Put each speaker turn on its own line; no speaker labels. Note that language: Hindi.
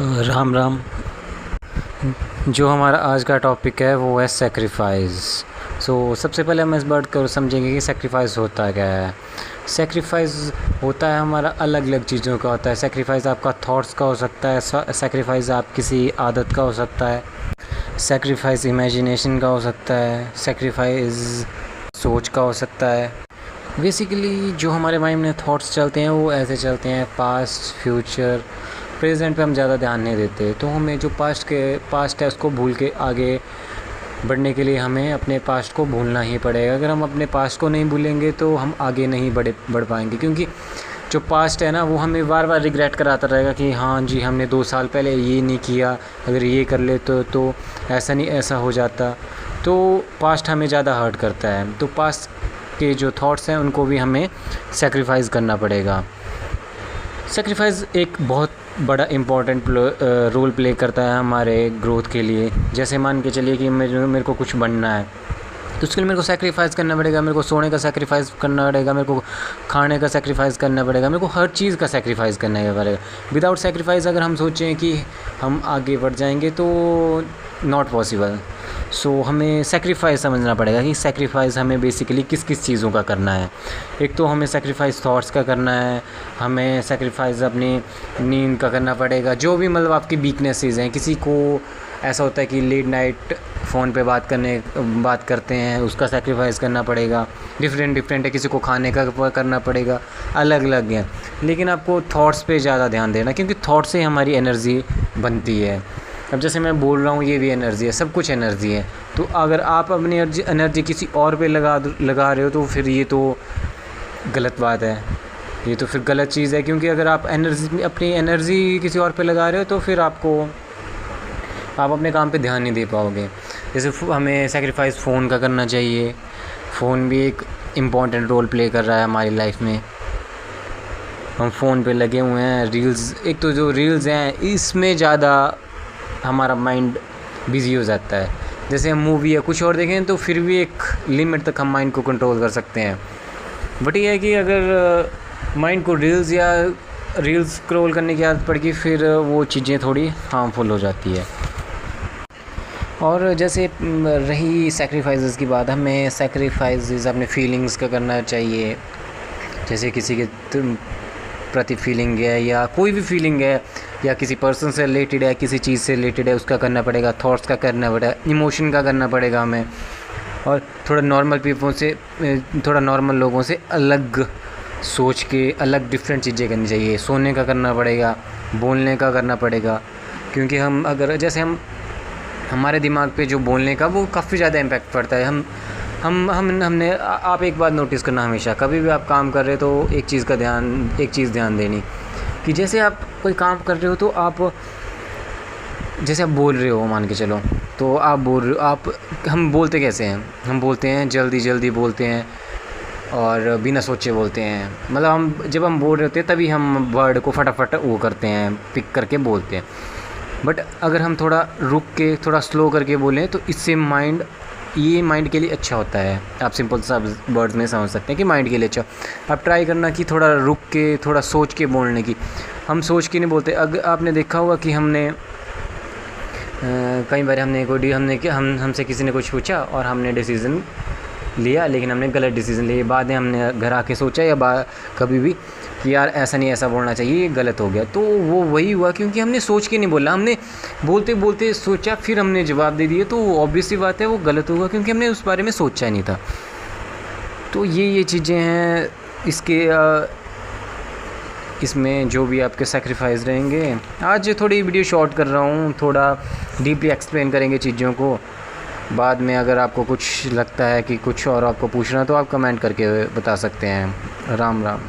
राम राम। जो हमारा आज का टॉपिक है वो है सेक्रीफाइस। सबसे पहले हम इस बात को समझेंगे कि सेक्रीफाइस होता क्या है। सेक्रीफाइस होता है हमारा अलग अलग चीज़ों का होता है। सेक्रीफाइस आपका थॉट्स का हो सकता है, सेक्रीफाइस आप किसी आदत का हो सकता है, सेक्रीफाइस इमेजिनेशन का हो सकता है, सेक्रीफाइस सोच का हो सकता है। बेसिकली जो हमारे माइंड में थॉट्स चलते हैं वो ऐसे चलते हैं, पास्ट, फ्यूचर, प्रेजेंट पे हम ज़्यादा ध्यान नहीं देते। तो हमें जो पास्ट है उसको भूल के आगे बढ़ने के लिए हमें अपने पास्ट को भूलना ही पड़ेगा। अगर हम अपने पास्ट को नहीं भूलेंगे तो हम आगे नहीं बढ़ पाएंगे, क्योंकि जो पास्ट है ना वो हमें बार बार रिग्रेट कराता रहेगा कि हाँ जी हमने 2 साल पहले ये नहीं किया, अगर ये कर ले तो ऐसा नहीं ऐसा हो जाता। तो पास्ट हमें ज़्यादा हर्ट करता है। तो पास्ट के जो थॉट्स हैं उनको भी हमें सेक्रीफाइस करना पड़ेगा। सेक्रीफाइस एक बहुत बड़ा इम्पॉर्टेंट रोल प्ले करता है हमारे ग्रोथ के लिए। जैसे मान के चलिए कि मेरे को कुछ बनना है तो उसके लिए मेरे को सेक्रीफाइस करना पड़ेगा। मेरे को सोने का सेक्रीफाइस करना पड़ेगा, मेरे को खाने का सेक्रीफाइस करना पड़ेगा, मेरे को हर चीज़ का सेक्रीफाइस करना पड़ेगा। विदाउट सेक्रीफाइस अगर हम सोचें कि हम आगे बढ़ जाएंगे तो नॉट पॉसिबल। हमें सेक्रीफाइस समझना पड़ेगा कि सेक्रीफाइस हमें बेसिकली किस किस चीज़ों का करना है। एक तो हमें सेक्रीफाइस थॉट्स का करना है, हमें सेक्रीफाइस अपनी नींद का करना पड़ेगा। जो भी मतलब आपकी वीकनेसेस हैं, किसी को ऐसा होता है कि लेट नाइट फ़ोन पे बात करते हैं, उसका सेक्रीफाइस करना पड़ेगा। डिफरेंट है, किसी को खाने का करना पड़ेगा, अलग अलग है। लेकिन आपको थॉट्स पे ज़्यादा ध्यान देना, क्योंकि थॉट से हमारी एनर्जी बनती है। अब जैसे मैं बोल रहा हूँ ये भी एनर्जी है, सब कुछ एनर्जी है। तो अगर आप अपनी एनर्जी किसी और पे लगा रहे हो तो फिर ये तो गलत बात है, ये तो फिर गलत चीज़ है। क्योंकि अगर आप अपनी एनर्जी किसी और पे लगा रहे हो तो फिर आप अपने काम पे ध्यान नहीं दे पाओगे। जैसे हमें सेक्रीफाइस फ़ोन का करना चाहिए। फ़ोन भी एक इम्पॉर्टेंट रोल प्ले कर रहा है हमारी लाइफ में। हम फ़ोन पे लगे हुए हैं, रील्स, एक तो जो रील्स हैं इसमें ज़्यादा हमारा माइंड बिज़ी हो जाता है। जैसे हम मूवी या कुछ और देखें तो फिर भी एक लिमिट तक हम माइंड को कंट्रोल कर सकते हैं। बट ये है कि अगर माइंड को रील्स स्क्रॉल करने की आदत पड़ गई फिर वो चीज़ें थोड़ी हार्मफुल हो जाती है। और जैसे रही सेक्रीफाइसेस की बात, हमें सेक्रीफाइसेस अपने फीलिंग्स का करना चाहिए। जैसे किसी के प्रति फीलिंग है या कोई भी फीलिंग है या किसी पर्सन से रिलेटेड है, किसी चीज़ से रिलेटेड है, उसका करना पड़ेगा। थॉट्स का करना पड़ेगा, इमोशन का करना पड़ेगा हमें। और थोड़ा नॉर्मल लोगों से अलग सोच के अलग डिफरेंट चीज़ें करनी चाहिए। सोने का करना पड़ेगा, बोलने का करना पड़ेगा। क्योंकि हमारे दिमाग पे जो बोलने का वो काफ़ी ज़्यादा इम्पैक्ट पड़ता है। हमने आप एक बात नोटिस करना, हमेशा कभी भी आप काम कर रहे हो तो एक चीज़ ध्यान देनी कि जैसे आप कोई काम कर रहे हो तो जैसे आप बोल रहे हो, मान के चलो, तो आप बोल रहे हो, हम बोलते कैसे हैं? हम बोलते हैं जल्दी बोलते हैं और बिना सोचे बोलते हैं। मतलब जब हम बोल रहे होते हैं तभी हम वर्ड को फटाफट वो करते हैं, पिक करके बोलते हैं। बट अगर हम थोड़ा रुक के थोड़ा स्लो करके बोलें तो इससे माइंड के लिए अच्छा होता है। आप सिंपल सा वर्ड्स में समझ सकते हैं कि माइंड के लिए अच्छा। आप ट्राई करना कि थोड़ा रुक के थोड़ा सोच के बोलने की। हम सोच के नहीं बोलते। अगर आपने देखा होगा कि कई बार हमसे किसी ने कुछ पूछा और हमने डिसीज़न लिया, लेकिन हमने गलत डिसीज़न लिया। बाद में हमने घर आके सोचा या कभी भी कि यार ऐसा बोलना चाहिए, ये गलत हो गया। तो वो वही हुआ क्योंकि हमने सोच के नहीं बोला, हमने बोलते सोचा, फिर हमने जवाब दे दिया। तो ऑब्वियस सी बात है वो गलत होगा, क्योंकि हमने उस बारे में सोचा ही नहीं था। तो ये चीज़ें हैं इसमें जो भी आपके सेक्रीफाइस रहेंगे। आज थोड़ी वीडियो शॉर्ट कर रहा हूँ, थोड़ा डीपली एक्सप्लेन करेंगे चीज़ों को। बाद में अगर आपको कुछ लगता है कि कुछ और आपको पूछना तो आप कमेंट करके बता सकते हैं। राम राम।